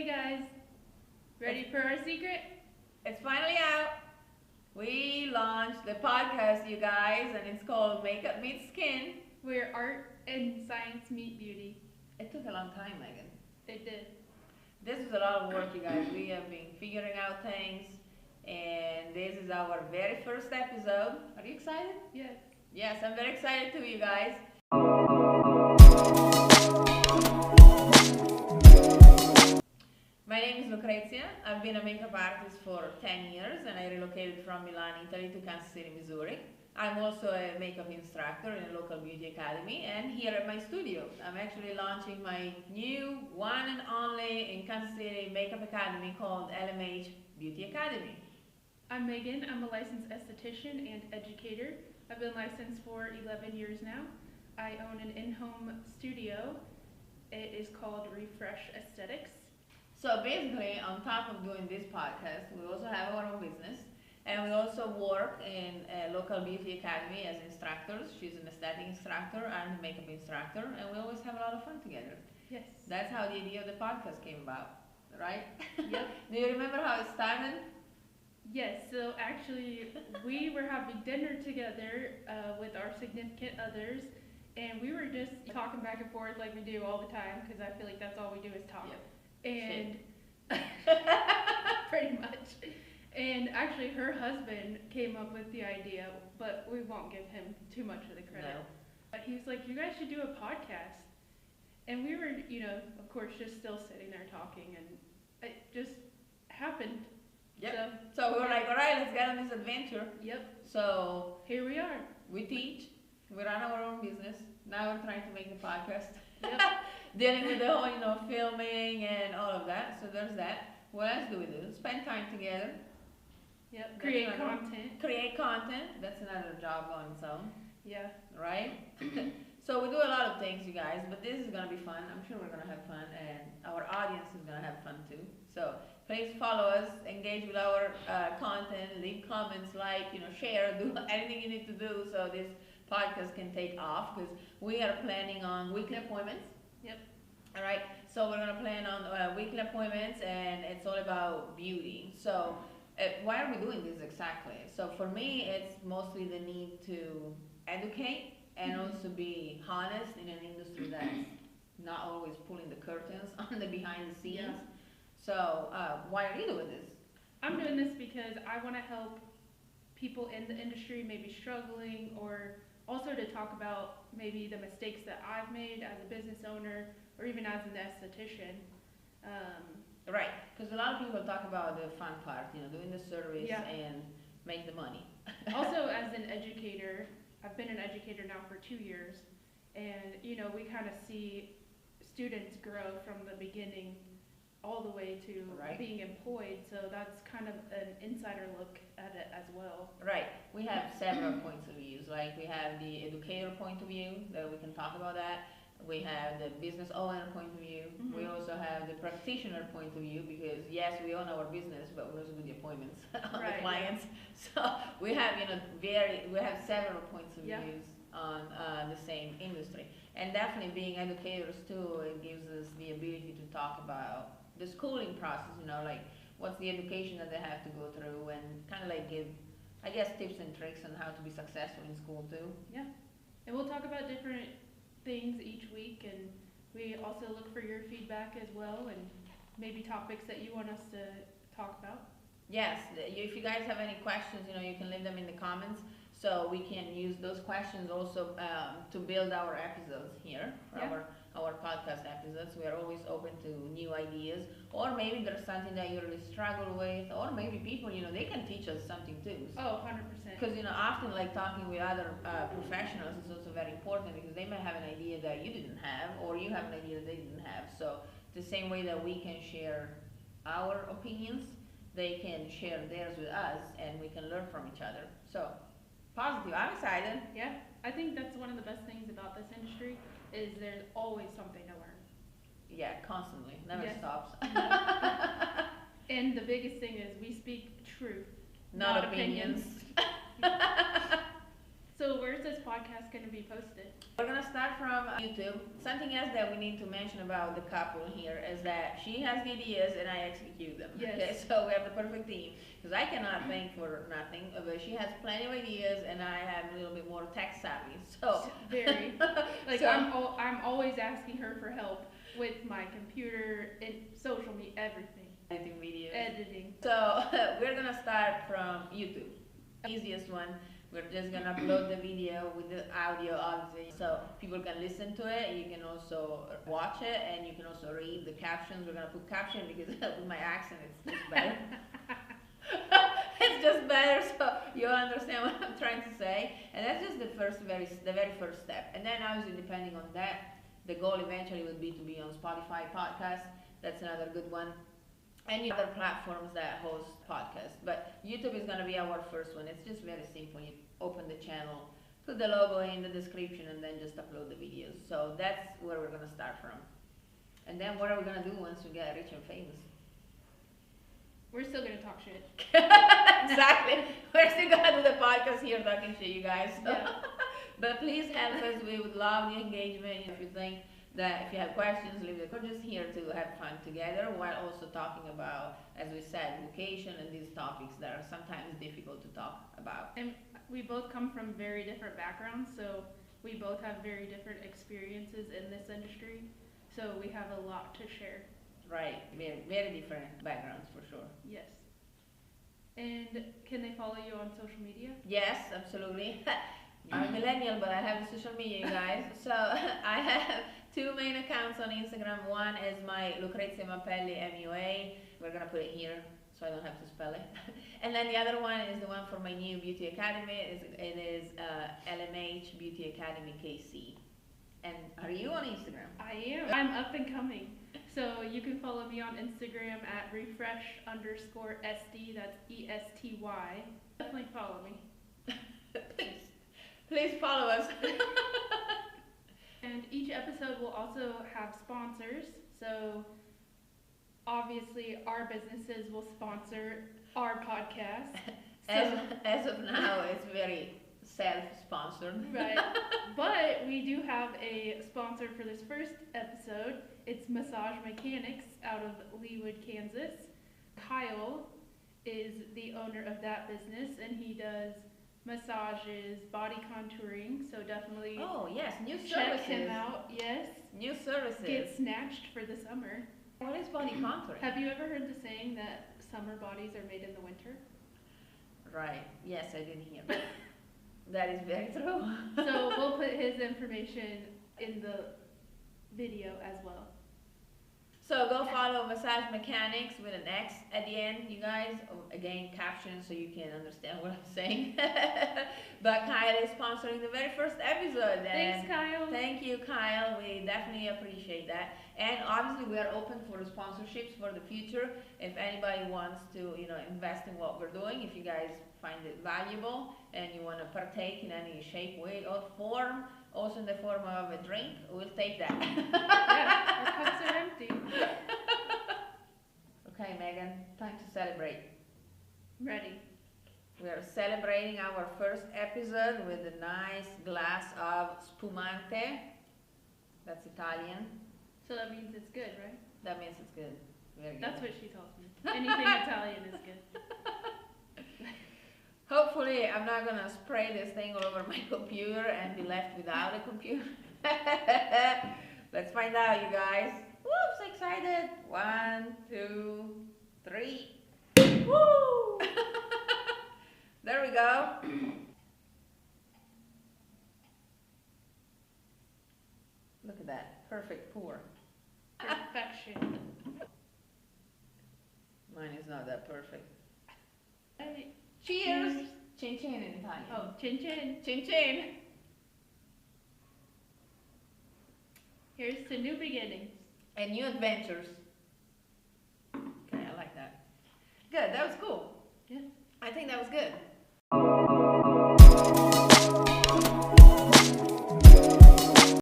Hey guys, ready for our secret? It's finally out. We launched the podcast, you guys, and it's called Makeup Meets Skin. Where art and science meet beauty. It took a long time, Megan. It did. This is a lot of work, you guys. We have been figuring out things, and this is our very first episode. Are you excited? Yes. Yes, I'm very excited too, you guys. My name is Lucrezia. I've been a makeup artist for 10 years and I relocated from Milan, Italy to Kansas City, Missouri. I'm also a makeup instructor in a local beauty academy and here at my studio. I'm actually launching my new one and only in Kansas City makeup academy called LMH Beauty Academy. I'm Megan. I'm a licensed esthetician and educator. I've been licensed for 11 years now. I own an in-home studio. It is called Refresh Aesthetics. So basically, on top of doing this podcast, we also have our own business, and we also work in a local beauty academy as instructors. She's an aesthetic instructor, I'm a makeup instructor, and we always have a lot of fun together. Yes. That's how the idea of the podcast came about, right? Yep. Do you remember how it started? Yes, so actually we were having dinner together with our significant others, and we were just talking back and forth like we do all the time, because I feel like that's all we do is talk. Yep. And pretty much. And actually her husband came up with the idea, but we won't give him too much of the credit. No. But he was like, you guys should do a podcast. And we were, of course, just still sitting there talking, and it just happened. Yep. So we were like, all right, let's get on this adventure. Yep. So Here we are. we teach, we run our own business. Now we're trying to make a podcast. Yep. Dealing with the whole, filming and all of that. So there's that. What else do we do? Spend time together. Yep. That's Create another one. content. Create content. That's another job on its own, Yeah. right? So we do a lot of things, you guys, but this is gonna be fun. I'm sure we're gonna have fun, and our audience is gonna have fun too. So please follow us, engage with our content, leave comments, like, share, do anything you need to do so this podcast can take off, because we are planning on weekly appointments. Yep. All right, so we're gonna plan on weekly appointments, and it's all about beauty. So why are we doing this exactly? So for me, it's mostly the need to educate and also be honest in an industry that's not always pulling the curtains on the behind the scenes. Yeah. So why are you doing this? I'm doing this because I want to help people in the industry maybe struggling, or also to talk about maybe the mistakes that I've made as a business owner or even as an esthetician. Right, because a lot of people talk about the fun part, doing the service Yeah. and make the money. Also, as an educator, I've been an educator now for 2 years, and we kind of see students grow from the beginning all the way to Right. being employed, so that's kind of an insider look at it as well. Right, we have several points of views. Like we have the educator point of view, that we can talk about that. We have the business owner point of view. Mhm. We also have the practitioner point of view, because yes, we own our business, but we also do the appointments on Right, the clients. So we have, we have several points of Yeah. views on the same industry. And definitely being educators too, it gives us the ability to talk about the schooling process, like what's the education that they have to go through, and kind of like give, I guess, tips and tricks on how to be successful in school too. Yeah, and we'll talk about different things each week, and we also look for your feedback as well, and maybe topics that you want us to talk about. Yes, if you guys have any questions, you can leave them in the comments, so we can use those questions also to build our episodes here, for Yeah. our podcast episodes. We are always open to new ideas, or maybe there's something that you really struggle with, or maybe people, they can teach us something too. Oh, 100%. Because often like talking with other professionals is also very important, because they might have an idea that you didn't have, or you have an idea that they didn't have. So the same way that we can share our opinions, they can share theirs with us, and we can learn from each other. So positive, I'm excited. Yeah, I think that's one of the best things about this industry, is there's always something to learn. Yeah, constantly, never Yes. stops. And the biggest thing is we speak truth, Not opinions. So So where's this podcast going to be posted? We're gonna start from YouTube. Something else that we need to mention about the couple here is that she has the ideas and I execute them. Yes. Okay, so we have the perfect team. Because I cannot think for nothing, but she has plenty of ideas and I have a little bit more tech savvy. So very. Like so, I'm always asking her for help with my computer and social media, everything. editing videos. Editing. So we're gonna start from YouTube. Easiest one. We're just gonna upload the video with the audio, obviously, so people can listen to it. You can also watch it, and you can also read the captions. We're gonna put captions because with my accent, it's just better. It's just better, so you'll understand what I'm trying to say. And that's just the very first step. And then obviously, depending on that, the goal eventually would be to be on Spotify podcast. That's another good one. Any other platforms that host podcasts, but YouTube is going to be our first one. It's just very simple. You open the channel, put the logo in the description, and then just upload the videos. So that's where we're going to start from. And then what are we going to do once we get rich and famous? We're still going to talk shit. Exactly. We're still going to do the podcast here talking shit, you guys. So. Yeah. But please help us. We would love the engagement. If you think that if you have questions, leave it. We're just here to have fun together while also talking about, as we said, vocation and these topics that are sometimes difficult to talk about. And we both come from very different backgrounds, so we both have very different experiences in this industry. So we have a lot to share. Right, very, very different backgrounds for sure. Yes. And can they follow you on social media? Yes, absolutely. I'm a millennial, but I have a social media, you guys. So I have two main accounts on Instagram. One is my Lucrezia Mappelli MUA. We're gonna put it here so I don't have to spell it. And then the other one is the one for my new beauty academy. It is LMH Beauty Academy KC. And are you on Instagram? I am. I'm up and coming. So you can follow me on Instagram at refresh_SD. That's ESTY. Definitely follow me. Please follow us. And each episode will also have sponsors. So obviously our businesses will sponsor our podcast. As of now, it's very self-sponsored. Right. But we do have a sponsor for this first episode. It's Massage Mechanics out of Leawood, Kansas. Kyle is the owner of that business, and he does massages, body contouring, so definitely yes, new check services. him out. Yes. New services. Get snatched for the summer. What is body contouring? Have you ever heard the saying that summer bodies are made in the winter? Right. Yes, I did hear that. That is very true. So we'll put his information in the video as well. So go follow Massage Mechanics with an X at the end, you guys. Again, captions so you can understand what I'm saying. But Kyle is sponsoring the very first episode. Thanks, Kyle. Thank you, Kyle. We definitely appreciate that. And obviously, we are open for sponsorships for the future. If anybody wants to, invest in what we're doing, if you guys find it valuable and you want to partake in any shape, way, or form, also in the form of a drink, we'll take that. Yeah, our cups are empty. Okay, Megan, time to celebrate. Ready. We are celebrating our first episode with a nice glass of spumante. That's Italian. So that means it's good, right? That means it's good. Very good. That's what she tells me. Anything Italian is good. Hopefully, I'm not gonna spray this thing all over my computer and be left without a computer. Let's find out, you guys. Whoops, excited. 1, 2, 3. Woo! There we go. Look at that. Perfect pour. Perfection. Mine is not that perfect. Hey. Cheers! Cin cin in Italian. Oh, chin chin. Cin cin! Here's to new beginnings. And new adventures. Okay, I like that. Good, that was cool. Yeah. I think that was good.